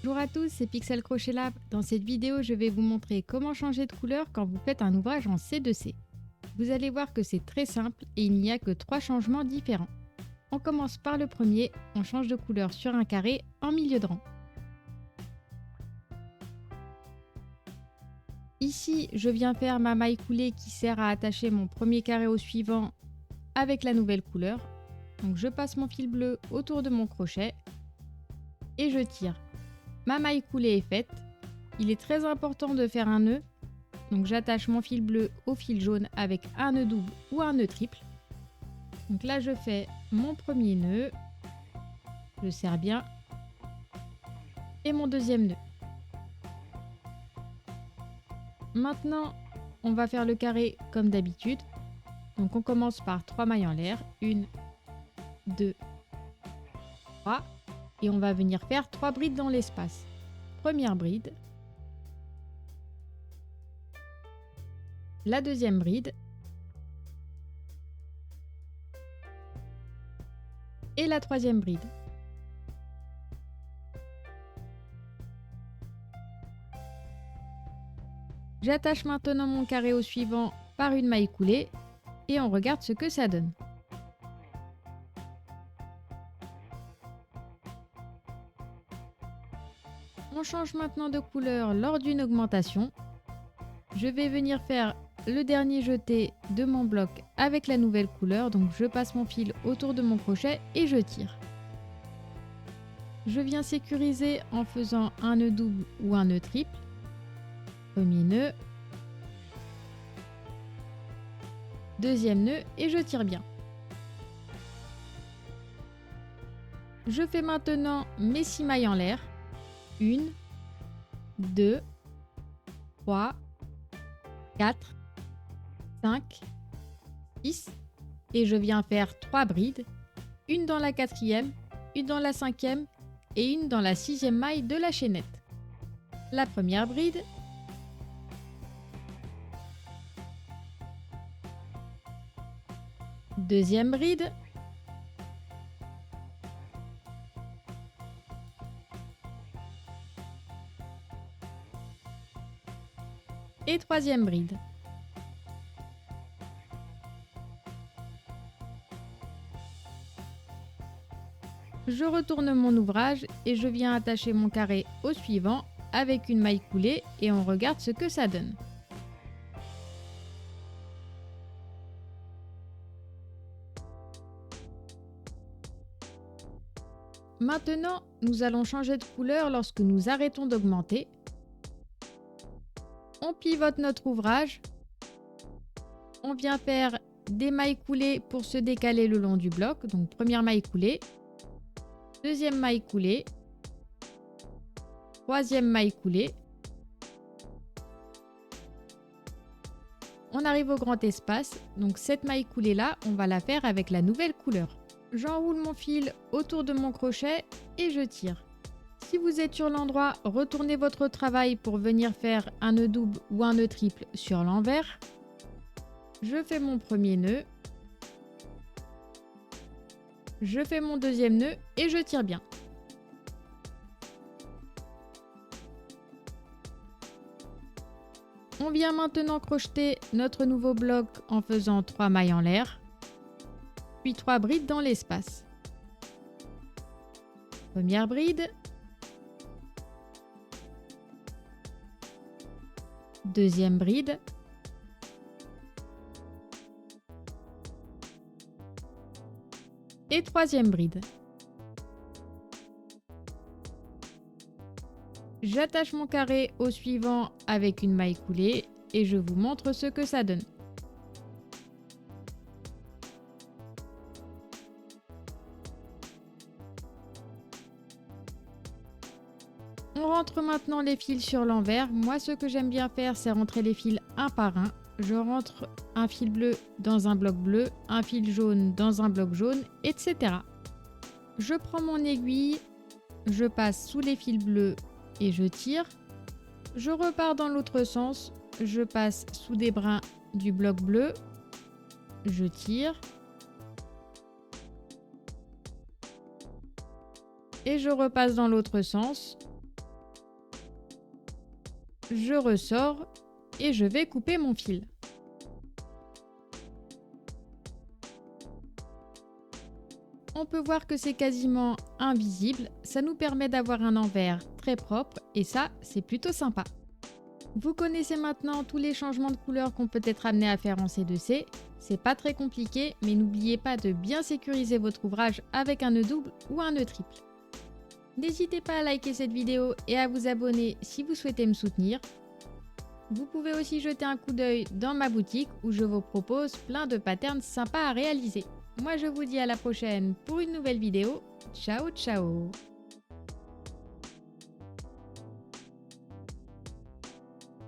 Bonjour à tous, c'est Pixel Crochet Lab. Dans cette vidéo, je vais vous montrer comment changer de couleur quand vous faites un ouvrage en C2C. Vous allez voir que c'est très simple et il n'y a que 3 changements différents. On commence par le premier, on change de couleur sur un carré en milieu de rang. Ici, je viens faire ma maille coulée qui sert à attacher mon premier carré au suivant avec la nouvelle couleur. Donc je passe mon fil bleu autour de mon crochet et je tire. Ma maille coulée est faite. Il est très important de faire un nœud. Donc j'attache mon fil bleu au fil jaune avec un nœud double ou un nœud triple. Donc là je fais mon premier nœud. Je serre bien. Et mon deuxième nœud. Maintenant, on va faire le carré comme d'habitude. Donc on commence par 3 mailles en l'air. 1, 2, 3. Et on va venir faire 3 brides dans l'espace. Première bride. La deuxième bride. Et la troisième bride. J'attache maintenant mon carré au suivant par une maille coulée et on regarde ce que ça donne. On change maintenant de couleur lors d'une augmentation. Je vais venir faire le dernier jeté de mon bloc avec la nouvelle couleur, donc je passe mon fil autour de mon crochet et je tire. Je viens sécuriser en faisant un nœud double ou un nœud triple. Premier nœud, deuxième nœud et je tire bien. Je fais maintenant mes 6 mailles en l'air. 1, 2, 3, 4, 5, 6 et je viens faire 3 brides, une dans la quatrième, une dans la cinquième et une dans la sixième maille de la chaînette. La première bride, deuxième bride, et troisième bride. Je retourne mon ouvrage et je viens attacher mon carré au suivant avec une maille coulée et on regarde ce que ça donne. Maintenant, nous allons changer de couleur lorsque nous arrêtons d'augmenter. On pivote notre ouvrage. On vient faire des mailles coulées pour se décaler le long du bloc. Donc première maille coulée, deuxième maille coulée, troisième maille coulée. On arrive au grand espace. Donc cette maille coulée là, on va la faire avec la nouvelle couleur. J'enroule mon fil autour de mon crochet et je tire. Si vous êtes sur l'endroit, retournez votre travail pour venir faire un nœud double ou un nœud triple sur l'envers. Je fais mon premier nœud. Je fais mon deuxième nœud et je tire bien. On vient maintenant crocheter notre nouveau bloc en faisant 3 mailles en l'air, puis 3 brides dans l'espace. Première bride. Deuxième bride. Et troisième bride. J'attache mon carré au suivant avec une maille coulée et je vous montre ce que ça donne. On rentre maintenant les fils sur l'envers. Moi, ce que j'aime bien faire, c'est rentrer les fils un par un. Je rentre un fil bleu dans un bloc bleu, un fil jaune dans un bloc jaune, etc. Je prends mon aiguille, je passe sous les fils bleus et je tire. Je repars dans l'autre sens, je passe sous des brins du bloc bleu, je tire. Et je repasse dans l'autre sens. je ressors et je vais couper mon fil. On peut voir que c'est quasiment invisible, ça nous permet d'avoir un envers très propre et ça, c'est plutôt sympa. Vous connaissez maintenant tous les changements de couleur qu'on peut être amené à faire en C2C. C'est pas très compliqué, mais n'oubliez pas de bien sécuriser votre ouvrage avec un nœud double ou un nœud triple. N'hésitez pas à liker cette vidéo et à vous abonner si vous souhaitez me soutenir. Vous pouvez aussi jeter un coup d'œil dans ma boutique où je vous propose plein de patterns sympas à réaliser. Moi je vous dis à la prochaine pour une nouvelle vidéo. Ciao ciao!